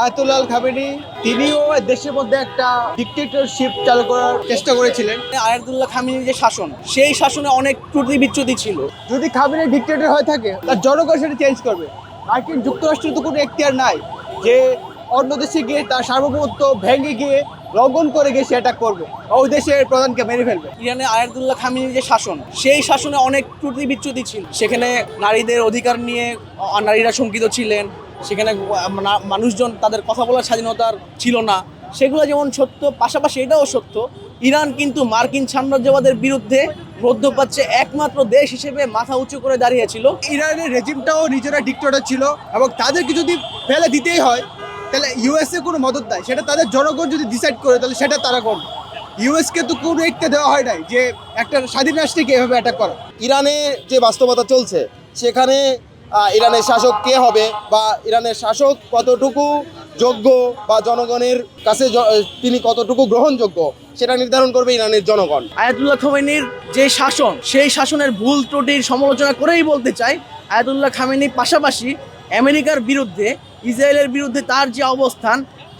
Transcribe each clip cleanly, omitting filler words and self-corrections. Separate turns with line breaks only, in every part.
Ayatollah আল Khamenei তিনিও দেশের মধ্যে একটা ডিক্টেটরশিপ চালু করার চেষ্টা করেছিলেন।
আয়াতুল্লাহ খামেনির যে শাসন, সেই শাসনে অনেক ত্রুটি বিচ্যুতি ছিল।
যদি খামেনি ডিক্টেটর হয়ে থাকে তার জনগণ সেটা চেঞ্জ করবে। মার্কিন যুক্তরাষ্ট্রের তো কোনো এখতিয়ার নাই যে অন্য দেশে গিয়ে তার সার্বভৌমত্ব ভেঙে গিয়ে লঙ্ঘন করে গিয়ে সে অ্যাটাক করবে বা ওই দেশের প্রধানকে মেরে ফেলবে।
ইরানে আয়াতুল্লাহ খামেনির যে শাসন, সেই শাসনে অনেক ত্রুটি বিচ্যুতি ছিল। সেখানে নারীদের অধিকার নিয়ে নারীরা শঙ্কিত ছিলেন, সেখানে মানুষজন তাদের কথা বলার স্বাধীনতার ছিল না, সেগুলো যেমন সত্য, পাশাপাশি এটাও সত্য ইরান কিন্তু মার্কিন সাম্রাজ্যবাদের বিরুদ্ধে মধ্যপ্রাচ্যে একমাত্র দেশ হিসেবে মাথা উঁচু করে দাঁড়িয়েছিল।
ইরানের রেজিমটাও নিজেরা ডিক্টেটর ছিল এবং তাদেরকে যদি ফেলে দিতেই হয় তাহলে ইউএসএ কোনো মদত দেয়, সেটা তাদের জনগণ যদি ডিসাইড করে তাহলে সেটা তারা করবে। ইউএসকে তো কোনো একটা দেওয়া হয় নাই যে একটা স্বাধীন রাষ্ট্রকে এভাবে অ্যাটাক করা।
ইরানে যে বাস্তবতা চলছে সেখানে ইরানের শাসক কে হবে বা ইরানের শাসক কতটুকু যোগ্য বা জনগণের কাছে তিনি কতটুকু গ্রহণযোগ্য সেটা নির্ধারণ করবে ইরানের জনগণ।
আয়াতুল্লাহ খামেনির যে শাসন, সেই শাসনের ভুল ত্রুটির সমালোচনা করেই বলতে চাই, আয়াতুল্লাহ খামেনি পাশাপাশি আমেরিকার বিরুদ্ধে, ইসরায়েলের বিরুদ্ধে তার যে অবস্থান,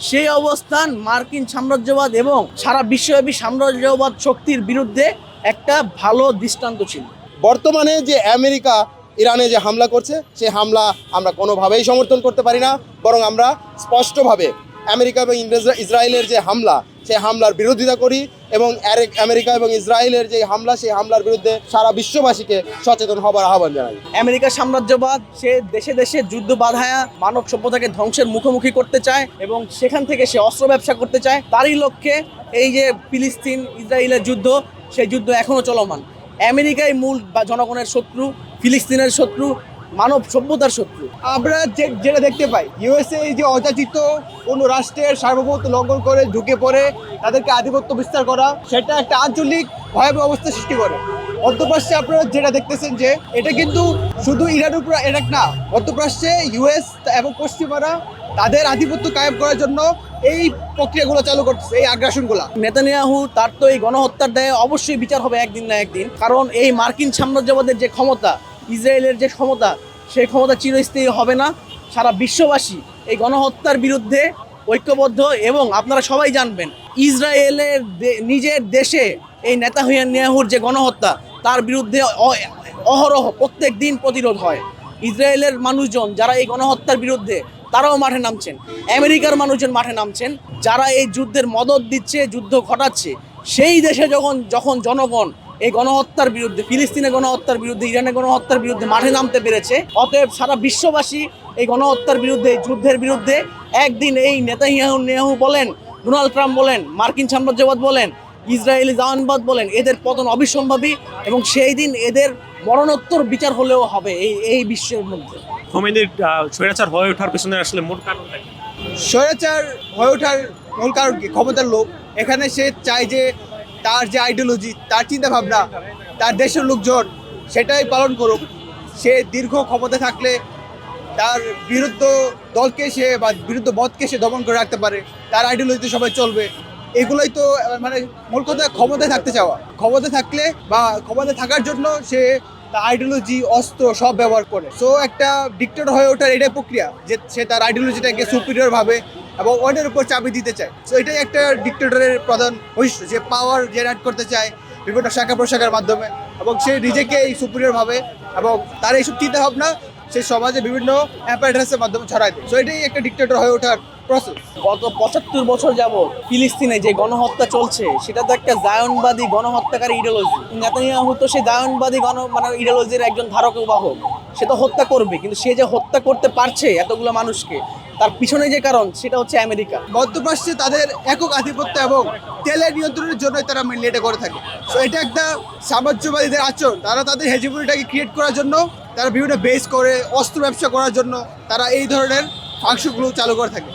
সেই অবস্থান মার্কিন সাম্রাজ্যবাদ এবং সারা বিশ্বব্যাপী সাম্রাজ্যবাদ শক্তির বিরুদ্ধে একটা ভালো দৃষ্টান্ত ছিল।
বর্তমানে যে আমেরিকা ইরানে যে হামলা করছে সেই হামলা আমরা কোনোভাবেই সমর্থন করতে পারি না, বরং আমরা স্পষ্টভাবে আমেরিকা এবং ইসরায়েলের যে হামলা সেই হামলার বিরোধিতা করি এবং আমেরিকা এবং ইসরায়েলের যে হামলা সেই হামলার বিরুদ্ধে সারা বিশ্ববাসীকে সচেতন হবার আহ্বান জানাই।
আমেরিকার সাম্রাজ্যবাদ সে দেশে দেশে যুদ্ধ বাধায়া মানব সভ্যতাকে ধ্বংসের মুখোমুখি করতে চায় এবং সেখান থেকে সে অস্ত্র ব্যবসা করতে চায়। তারই লক্ষ্যে এই যে ফিলিস্তিন ইসরায়েলের যুদ্ধ, সেই যুদ্ধ এখনও চলমান। আমেরিকাই মূল বা জনগণের শত্রু, ফিলিস্তিনের শত্রু, মানব সভ্যতার শত্রু।
আমরা যেটা দেখতে পাই, ইউএসএ যে অযাচিত কোনো রাষ্ট্রের সার্বভৌমত্ব লঙ্ঘন করে ঢুকে পড়ে তাদেরকে আধিপত্য বিস্তার করা, সেটা একটা আঞ্চলিক ভয়াবহ অবস্থা সৃষ্টি করে। মধ্যপ্রাচ্যে আপনারা যেটা দেখতেছেন যে এটা কিন্তু শুধু ইরানের উপর অ্যাটাক না, মধ্যপ্রাচ্যে ইউএস এবং পশ্চিমারা তাদের আধিপত্য কায়েম করার জন্য এই প্রক্রিয়াগুলো চালু করতেছে, এই আগ্রাসনগুলো।
নেতানিয়াহু তার তো এই গণহত্যার দায়ে অবশ্যই বিচার হবে একদিন না একদিন, কারণ এই মার্কিন সাম্রাজ্যবাদের যে ক্ষমতা, ইসরায়েলের যে ক্ষমতা, সেই ক্ষমতা চিরস্থায়ী হবে না। সারা বিশ্ববাসী এই গণহত্যার বিরুদ্ধে ঐক্যবদ্ধ এবং আপনারা সবাই জানবেন ইসরায়েলের নিজের দেশে এই নেতানিয়াহুর যে গণহত্যা, তার বিরুদ্ধে অহরহ প্রত্যেক দিন প্রতিরোধ হয়। ইসরায়েলের মানুষজন যারা এই গণহত্যার বিরুদ্ধে, তারাও মাঠে নামছেন। আমেরিকার মানুষজন মাঠে নামছেন, যারা এই যুদ্ধের মদদ দিচ্ছে, যুদ্ধ ঘটাচ্ছে। সেই দেশে যখন জনগণ এই গণহত্যার বিরুদ্ধে, ফিলিস্তিনের গণহত্যার বিরুদ্ধে, ইরানের গণহত্যার বিরুদ্ধে মাঠে নামতে পেরেছে, অতএব সারা বিশ্ববাসী এই গণহত্যার বিরুদ্ধে, যুদ্ধের বিরুদ্ধে একদিন এই নেতানিয়াহু বলেন, ডোনাল্ড ট্রাম্প বলেন, মার্কিন সাম্রাজ্যবাদ বলেন, ইসরায়েলি জাওয়ানবাদ বলেন, এদের পতন অবিসম্ভাবী এবং সেই দিন এদের মরণোত্তর বিচার হলেও হবে এই বিশ্বের মধ্যে।
খোমেনির স্বৈরাচার হয়ে ওঠার পেছনে আসলে মূল কারণটা কি?
স্বৈরাচার হয়ে ওঠার মূল কারণ কি? ক্ষমতার লোভ। এখানে সে চায় যে তার যে আইডিওলজি, তার চিন্তাভাবনা, তার দেশের লোকজন সেটাই পালন করুক। সে দীর্ঘ ক্ষমতা থাকলে তার বিরুদ্ধ দলকে সে বা বিরুদ্ধ মতকে সে দমন করে রাখতে পারে, তার আইডিওলজিতে সবাই চলবে। এগুলোই তো মানে মূল কথা, ক্ষমতায় থাকতে চাওয়া। ক্ষমতা থাকলে বা ক্ষমতায় থাকার জন্য সে তার আইডিওলজি, অস্ত্র সব ব্যবহার করে। সো একটা ডিক্টেটর হয়ে ওঠার এটাই প্রক্রিয়া যে সে তার আইডিওলজিটাকে সুপিরিয়র ভাবে এবং অন্যের উপর চাপি দিতে চায়। সো এটাই একটা ডিক্টেটরের প্রধান বৈশিষ্ট্য, যে পাওয়ার জেনারেট করতে চায় বিভিন্ন শাখা প্রশাখার মাধ্যমে এবং সে নিজেকে এই সুপিরিয়র ভাবে এবং তার এইসব চিন্তা ভাবনা সে সমাজে বিভিন্ন অ্যাপারেটাসের মাধ্যমে ছড়ায় দেয়। সো এটাই একটা ডিক্টেটর হয়ে ওঠার প্রসেস।
গত ৭৫ বছর যাবৎ ফিলিস্তিনে যে গণহত্যা চলছে, সেটা তো একটা জায়নবাদী গণহত্যাকারী ইডিওলজি। নেতানিয়াহু তো সেই জায়নবাদী ইডিওলজির একজন ধারক বাহক। সে তো হত্যা করবে, কিন্তু সে যে হত্যা করতে পারছে এতগুলো মানুষকে, তার পিছনে যে কারণ, সেটা হচ্ছে আমেরিকা।
মধ্যপ্রাচ্যে তাদের একক আধিপত্য এবং তেলের নিয়ন্ত্রণের জন্যই তারা মেনলি এটা করে থাকে। সো এটা একটা সাম্রাজ্যবাদীদের আচরণ। তারা তাদের হেজিমনিটাকে ক্রিয়েট করার জন্য, তারা বিভিন্ন বেস করে অস্ত্র ব্যবসা করার জন্য তারা এই ধরনের ফাংশনগুলো চালু করে থাকে।